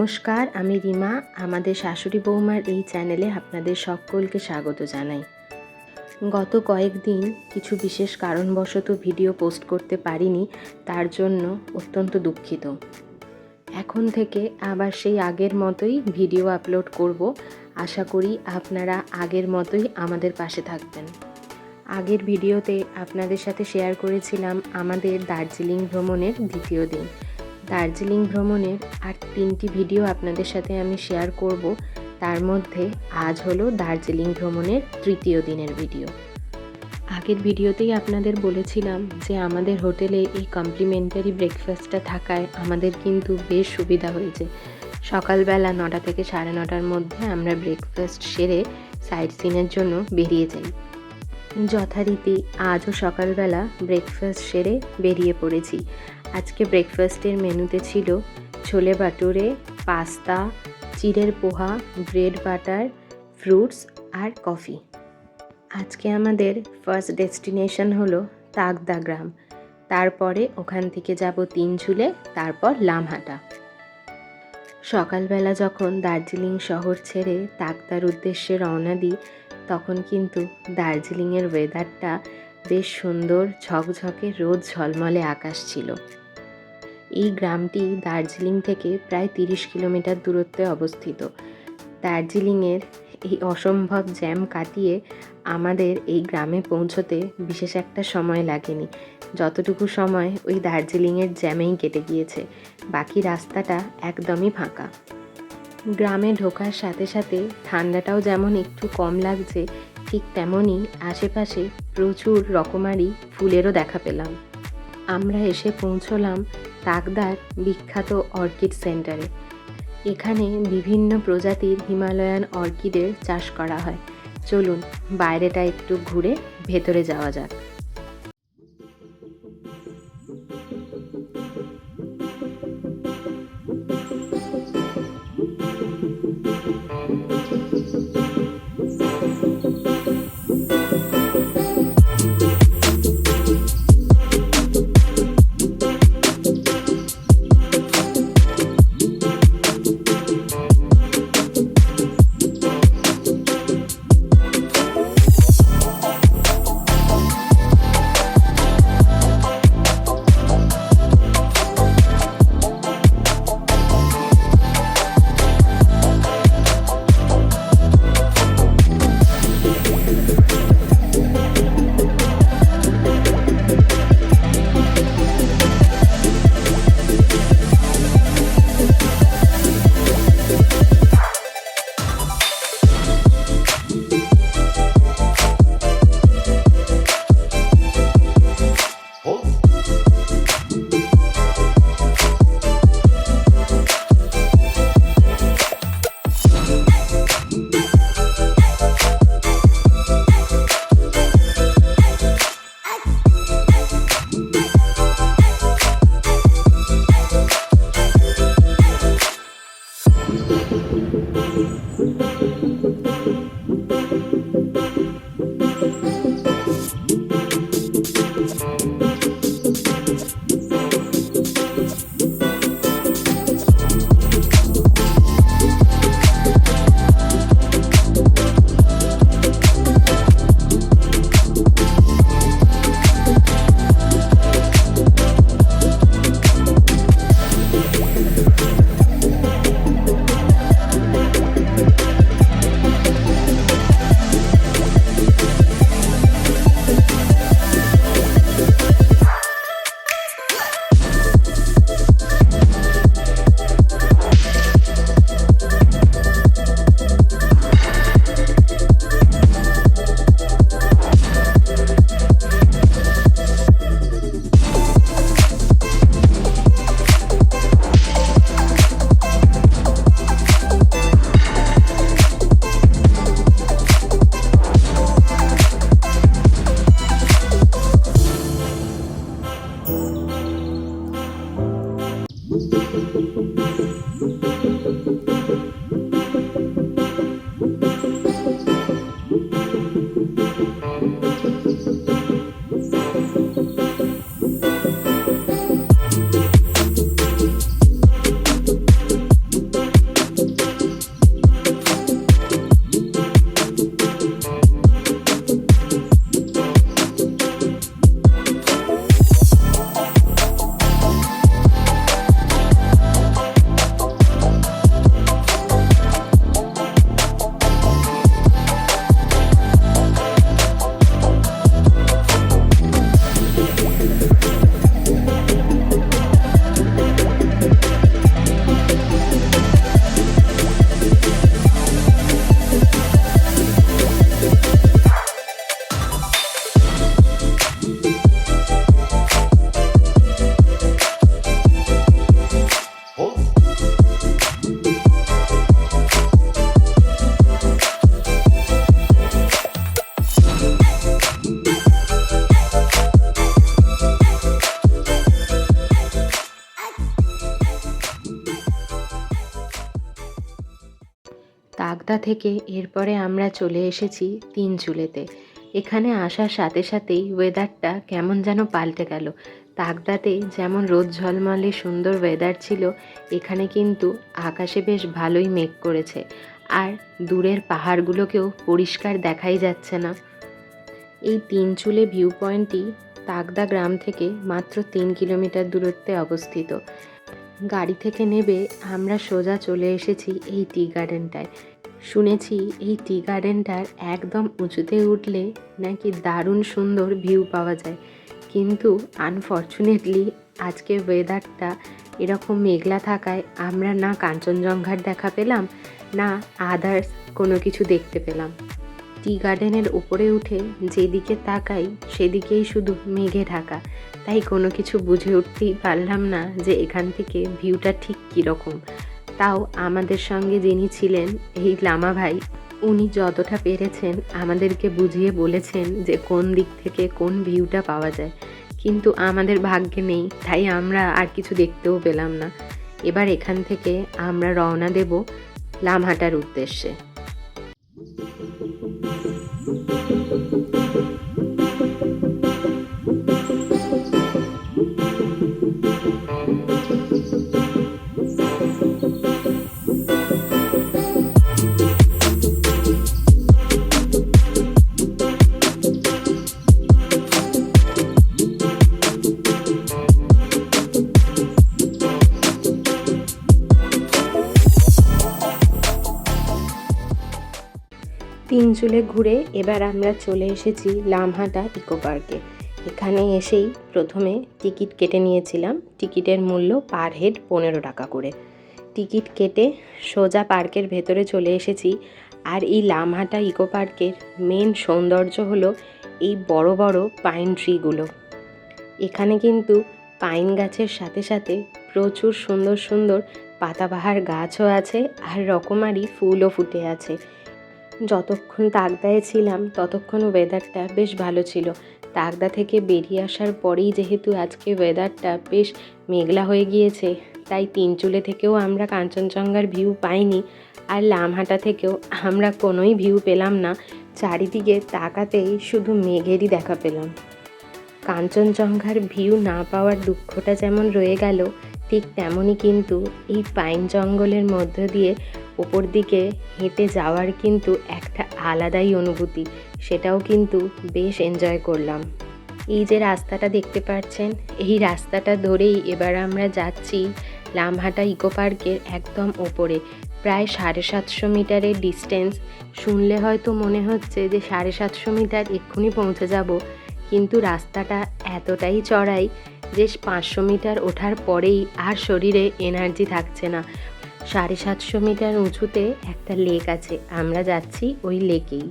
নমস্কার, আমি রিমা। আমাদের শাশুড়ি বৌমার এই চ্যানেলে আপনাদের সকলকে স্বাগত জানাই। গত কয়েকদিন কিছু বিশেষ কারণবশত ভিডিও পোস্ট করতে পারিনি, তার জন্য অত্যন্ত দুঃখিত। এখন থেকে আবার সেই আগের মতোই ভিডিও আপলোড করব। আশা করি আপনারা আগের মতোই আমাদের পাশে থাকবেন। আগের ভিডিওতে আপনাদের সাথে শেয়ার করেছিলাম আমাদের দার্জিলিং ভ্রমণের দ্বিতীয় দিন। দার্জিলিং ভ্রমণের আর 3টি ভিডিও আপনাদের সাথে আমি শেয়ার করব। তার মধ্যে আজ হলো দার্জিলিং ভ্রমণের তৃতীয় দিনের ভিডিও। আগের ভিডিওতেই আপনাদের বলেছিলাম যে আমাদের হোটেলে এই কমপ্লিমেন্টারি ব্রেকফাস্টটা থাকায় আমাদের কিন্তু বেশ সুবিধা হয়েছে। সকালবেলা 9টা থেকে 9:30টার মধ্যে আমরা ব্রেকফাস্ট সেরে সাইট সিনের জন্য বেরিয়ে যাই। যথারীতি আজও সকালবেলা ব্রেকফাস্ট সেরে বেরিয়ে পড়েছি। আজকে ব্রেকফাস্টের মেনুতে ছিল ছোলে ভাটুরে, পাস্তা, চিড়ের পোহা, ব্রেড বাটার, ফ্রুটস আর কফি। আজকে আমাদের ফার্স্ট ডেস্টিনেশন হলো তাগদা গ্রাম। তারপরে ওখান থেকে যাব তিনঝুলে, তারপর লামহাটা। সকালবেলা যখন দার্জিলিং শহর ছেড়ে তাগদার উদ্দেশ্যে রওনা দিই, তখন কিন্তু দার্জিলিংয়ের ওয়েদারটা বেশ সুন্দর, ঝকঝকে রোদ ঝলমলে আকাশ ছিল। এই গ্রামটি দার্জিলিং থেকে প্রায় 30 কিলোমিটার দূরত্বে অবস্থিত। দার্জিলিংয়ের এই অসম্ভব জ্যাম কাটিয়ে আমাদের এই গ্রামে পৌঁছতে বিশেষ একটা সময় লাগেনি। যতটুকু সময় ওই দার্জিলিংয়ের জ্যামেই কেটে গিয়েছে, বাকি রাস্তাটা একদমই ফাঁকা। গ্রামে ঢোকার সাথে সাথে ঠান্ডাটাও যেমন একটু কম লাগছে, ঠিক তেমনই আশেপাশে প্রচুর রকমারি ফুলেরও দেখা পেলাম। আমরা এসে পৌঁছলাম তাগদার বিখ্যাত অর্কিড সেন্টারে। এখানে বিভিন্ন প্রজাতির হিমালয়ান অর্কিডের চাষ করা হয়। চলুন বাইরেটা একটু ঘুরে ভেতরে যাওয়া যাক। তাগদা থেকে এরপরে আমরা চলে এসেছি তিনচুলেতে। এখানে আসার সাথে সাথেই ওয়েদারটা কেমন যেন পাল্টে গেল। তাগদাতে যেমন রোদ ঝলমলে সুন্দর ওয়েদার ছিল, এখানে কিন্তু আকাশে বেশ ভালোই মেঘ করেছে, আর দূরের পাহাড়গুলোকেও পরিষ্কার দেখাই যাচ্ছে না। এই তিনচুলে ভিউ পয়েন্টটি তাগদা গ্রাম থেকে মাত্র 3 কিলোমিটার দূরত্বে অবস্থিত। গাড়ি থেকে নেবে আমরা সোজা চলে এসেছি এই টি গার্ডেনটায়। শুনেছি এই টি গার্ডেনটার একদম উঁচুতে উঠলে নাকি দারুণ সুন্দর ভিউ পাওয়া যায়, কিন্তু আনফর্চুনেটলি আজকে ওয়েদারটা এরকম মেঘলা থাকায় আমরা না কাঞ্চনজঙ্ঘার দেখা পেলাম, না আদার্স কোনো কিছু দেখতে পেলাম। টি গার্ডেনের উপরে উঠে যেদিকে তাকাই সেদিকেই শুধু মেঘে ঢাকা, তাই কোনো কিছু বুঝে উঠতেই পারলাম না যে এখান থেকে ভিউটা ঠিক কীরকম। তাও আমাদের সঙ্গে যিনি ছিলেন এই লামা ভাই, উনি যতটা পেরেছেন আমাদেরকে বুঝিয়ে বলেছেন যে কোন দিক থেকে কোন ভিউটা পাওয়া যায়, কিন্তু আমাদের ভাগ্যে নেই, তাই আমরা আর কিছু দেখতেও পেলাম না। এবার এখান থেকে আমরা রওনা দেব লামহাটার উদ্দেশ্যে। তিনচুলে ঘুরে এবার আমরা চলে এসেছি লামহাটা ইকো পার্কে। এখানে এসেই প্রথমে টিকিট কেটে নিয়েছিলাম। টিকিটের মূল্য পার হেড 15 টাকা করে। টিকিট কেটে সোজা পার্কের ভেতরে চলে এসেছি। আর এই লামহাটা ইকো পার্কের মেন সৌন্দর্য হলো এই বড় বড় পাইন ট্রিগুলো। এখানে কিন্তু পাইন গাছের সাথে সাথে প্রচুর সুন্দর সুন্দর পাতাবাহার গাছও আছে, আর রকমারি ফুলও ফুটে আছে। যতক্ষণ তাগদায় ছিলাম ততক্ষণ ওয়েদারটা বেশ ভালো ছিল। তাগদা থেকে বেরিয়ে আসার পরেই যেহেতু আজকে ওয়েদারটা বেশ মেঘলা হয়ে গিয়েছে, তাই তিনচুলে থেকেও আমরা কাঞ্চনজঙ্ঘার ভিউ পাইনি, আর লামহাটা থেকেও আমরা কোনোই ভিউ পেলাম না। চারিদিকে তাকাতেই শুধু মেঘেরই দেখা পেলাম। কাঞ্চনজঙ্ঘার ভিউ না পাওয়ার দুঃখটা যেমন রয়ে গেল, ঠিক তেমনই কিন্তু এই পাইন জঙ্গলের মধ্য দিয়ে ওপর দিকে হেঁটে যাওয়ার কিন্তু একটা আলাদাই অনুভূতি, সেটাও কিন্তু বেশ এনজয় করলাম। এই যে রাস্তাটা দেখতে পাচ্ছেন, এই রাস্তাটা ধরেই এবার আমরা যাচ্ছি লামহাটা ইকো পার্কের একদম ওপরে। প্রায় 750 মিটারের ডিস্টেন্স। শুনলে হয়তো মনে হচ্ছে যে 750 মিটার এক্ষুনি পৌঁছে যাব, কিন্তু রাস্তাটা এতটাই চড়াই যে 500 মিটার ওঠার পরেই আর শরীরে এনার্জি থাকছে না। 750 মিটার উঁচুতে একটা লেক আছে, আমরা যাচ্ছি ওই লেকেই।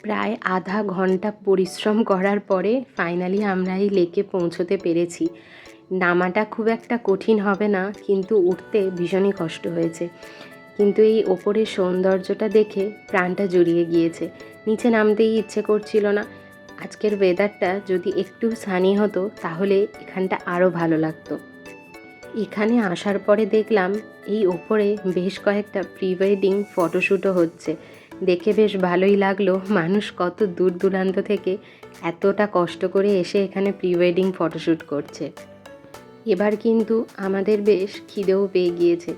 প্রায় আধা ঘন্টা পরিশ্রম করার পরে ফাইনালি আমরা এই লেকে পৌঁছতে পেরেছি। নামাটা খুব একটা কঠিন হবে না, কিন্তু উঠতে ভীষণই কষ্ট হয়েছে। কিন্তু এই ওপরের সৌন্দর্যটা দেখে প্রাণটা জুড়িয়ে গিয়েছে, নিচে নামতেই ইচ্ছে করছিল না। আজকের ওয়েদারটা যদি একটু সানি হতো তাহলে এখানটা আরও ভালো লাগতো। এখানে আসার পরে দেখলাম এই ওপরে বেশ কয়েকটা প্রি ওয়েডিং ফটোশ্যুটও হচ্ছে। দেখে বেশ ভালোই লাগলো, মানুষ কত দূর দূরান্ত থেকে এতটা কষ্ট করে এসে এখানে প্রি ওয়েডিং ফটোশ্যুট করছে। এবার কিন্তু আমাদের বেশ খিদেও পেয়ে গিয়েছে।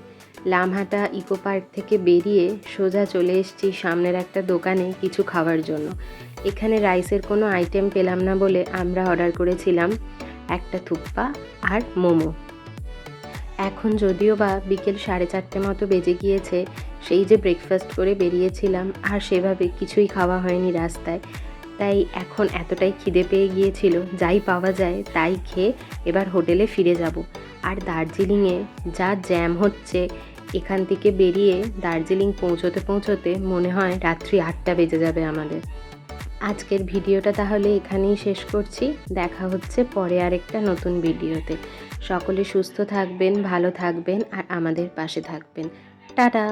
লামহাটা ইকো পার্ক থেকে বেরিয়ে সোজা চলে এসেছি সামনের একটা দোকানে কিছু খাওয়ার জন্য। এখানে রাইসের কোনো আইটেম পেলাম না বলে আমরা অর্ডার করেছিলাম একটা থুপ্পা আর মোমো। এখন যদিও বা বিকেল 4:30 মতো বেজে গিয়েছে, সেই যে ব্রেকফাস্ট করে বেরিয়েছিলাম আর সেভাবে কিছুই খাওয়া হয়নি রাস্তায়, তাই এখন এতটাই খিদে পেয়ে গিয়েছিল, যাই পাওয়া যায় তাই খেয়ে এবার হোটেলে ফিরে যাব। আর দার্জিলিংয়ে যা জ্যাম হচ্ছে, এখান থেকে বেরিয়ে দার্জিলিং পৌঁছোতে পৌঁছোতে মনে হয় রাত্রি 8টা বেজে যাবে আমাদের। আজকের ভিডিওটা তাহলে এখানেই শেষ করছি। দেখা হচ্ছে পরে আরেকটা নতুন ভিডিওতে। সকলে সুস্থ থাকবেন, ভালো থাকবেন আর আমাদের পাশে থাকবেন। টাটা।